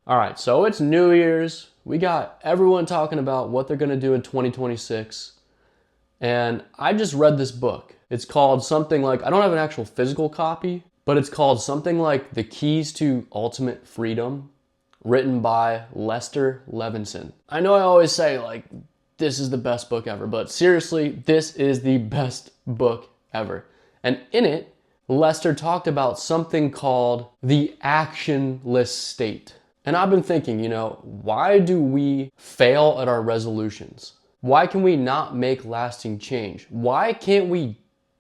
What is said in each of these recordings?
All right, so it's New Year's. We got everyone talking about what they're going to do in 2026. And I just read this book. It's called something like, I don't have an actual physical copy, but it's called something like The Keys to Ultimate Freedom, written by Lester Levenson. I know I always say like, this is the best book ever, but seriously, this is the best book ever. And in it, Lester talked about something called the actionless state. And I've been thinking, why do we fail at our resolutions? Why can we not make lasting change? Why can't we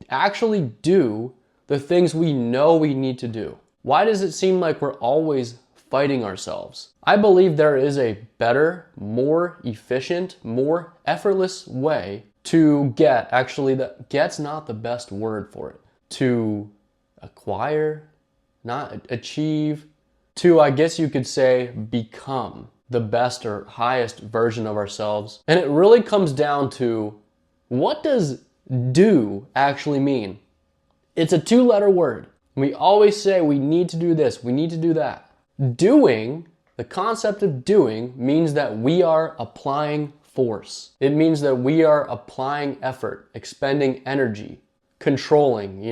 actually do the things we know we need to do? Why does it seem like we're always fighting ourselves? I believe there is a better, more efficient, more effortless way to get, actually, that get's not the best word for it, to acquire, not achieve, to, I guess you could say, become the best or highest version of ourselves. And it really comes down to, what does do actually mean? It's a 2-letter word. We always say we need to do this, we need to do that. Doing, the concept of doing, means that we are applying force. It means that we are applying effort, expending energy, controlling,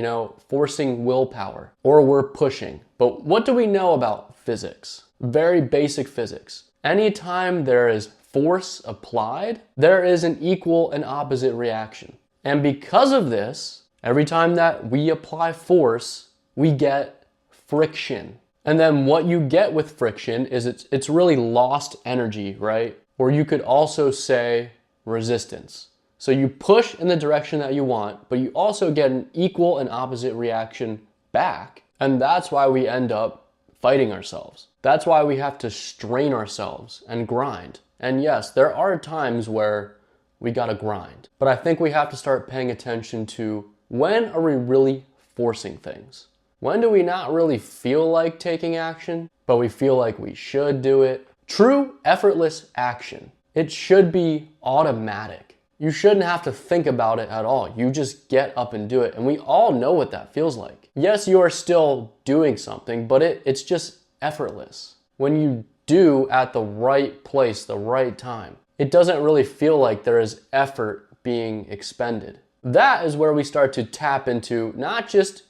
forcing willpower, or we're pushing. But what do we know about physics? Very basic physics. Anytime there is force applied, there is an equal and opposite reaction. And because of this, every time that we apply force, we get friction. And then what you get with friction is it's really lost energy, right? Or you could also say resistance. So you push in the direction that you want, but you also get an equal and opposite reaction back. And that's why we end up fighting ourselves. That's why we have to strain ourselves and grind. And yes, there are times where we gotta grind. But I think we have to start paying attention to, when are we really forcing things? When do we not really feel like taking action, but we feel like we should do it? True effortless action. It should be automatic. You shouldn't have to think about it at all. You just get up and do it. And we all know what that feels like. Yes, you are still doing something, but it's just effortless. When you do at the right place, the right time, it doesn't really feel like there is effort being expended. That is where we start to tap into not just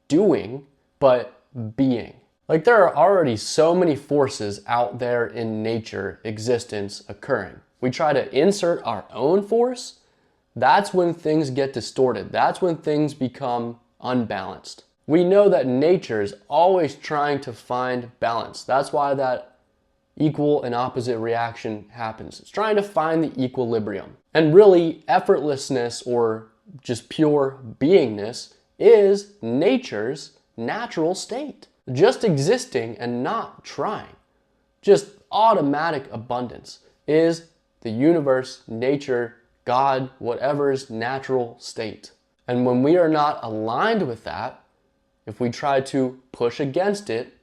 doing, but being. Like, there are already so many forces out there in nature, existence, occurring. We try to insert our own force, that's when things get distorted. That's when things become unbalanced. We know that nature is always trying to find balance. That's why that equal and opposite reaction happens. It's trying to find the equilibrium. And really, effortlessness, or just pure beingness, is nature's natural state. Just existing and not trying. Just automatic abundance is the universe, nature, God, whatever's natural state. And when we are not aligned with that, if we try to push against it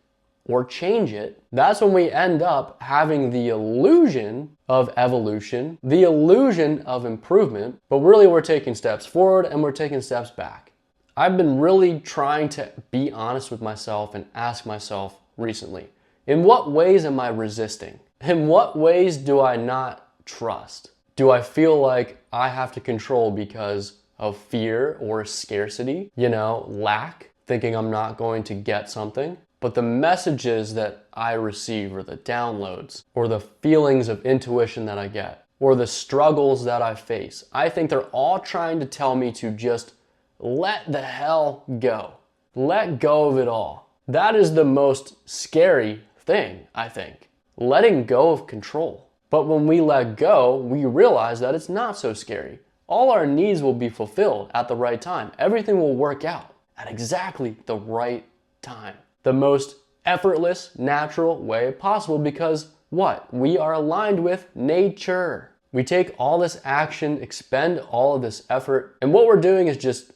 or change it, that's when we end up having the illusion of evolution, the illusion of improvement, but really we're taking steps forward and we're taking steps back. I've been really trying to be honest with myself and ask myself recently, in what ways am I resisting? In what ways do I not trust? Do I feel like I have to control because of fear or scarcity? Lack, thinking I'm not going to get something. But the messages that I receive, or the downloads, or the feelings of intuition that I get, or the struggles that I face, I think they're all trying to tell me to just let the hell go. Let go of it all. That is the most scary thing, I think. Letting go of control. But when we let go, we realize that it's not so scary. All our needs will be fulfilled at the right time. Everything will work out at exactly the right time. The most effortless, natural way possible, because what? We are aligned with nature. We take all this action, expend all of this effort, and what we're doing is just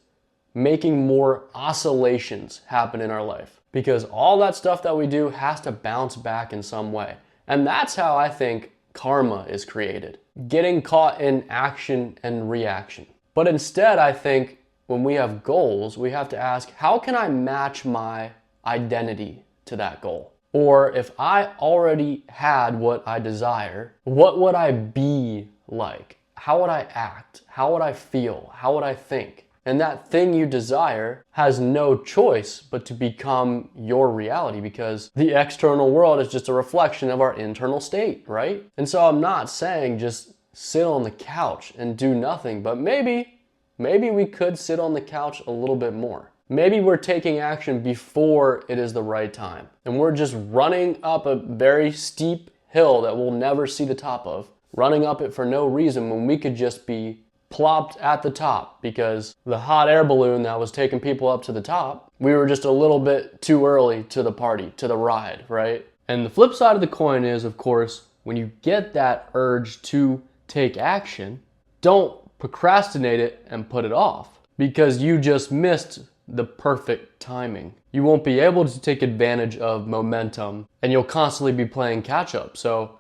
making more oscillations happen in our life. Because all that stuff that we do has to bounce back in some way. And that's how I think karma is created. Getting caught in action and reaction. But instead, I think when we have goals, we have to ask, how can I match my identity to that goal? Or if I already had what I desire, what would I be like? How would I act? How would I feel? How would I think? And that thing you desire has no choice but to become your reality, because the external world is just a reflection of our internal state, right? And so I'm not saying just sit on the couch and do nothing, but maybe we could sit on the couch a little bit more. Maybe we're taking action before it is the right time, and we're just running up a very steep hill that we'll never see the top of, running up it for no reason when we could just be plopped at the top, because the hot air balloon that was taking people up to the top, we were just a little bit too early to the party, to the ride, right? And the flip side of the coin is, of course, when you get that urge to take action, don't procrastinate it and put it off, because you just missed the perfect timing. You won't be able to take advantage of momentum, and you'll constantly be playing catch up. So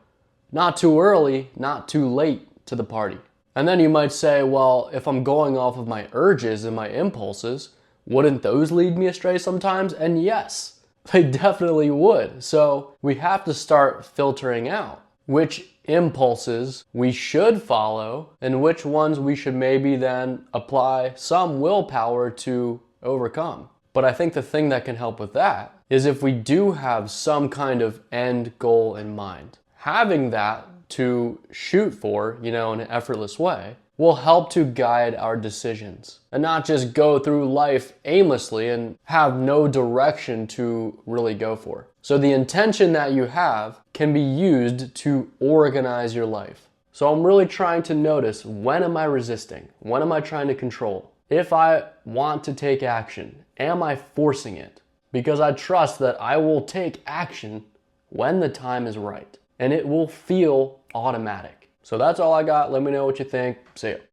not too early, not too late to the party. And then you might say, well, if I'm going off of my urges and my impulses, wouldn't those lead me astray sometimes? And yes, they definitely would. So we have to start filtering out which impulses we should follow and which ones we should maybe then apply some willpower to overcome. But I think the thing that can help with that is if we do have some kind of end goal in mind. Having that to shoot for, in an effortless way, will help to guide our decisions and not just go through life aimlessly and have no direction to really go for. So the intention that you have can be used to organize your life. So I'm really trying to notice, when am I resisting? When am I trying to control? If I want to take action, am I forcing it? Because I trust that I will take action when the time is right, and it will feel automatic. So that's all I got. Let me know what you think. See ya.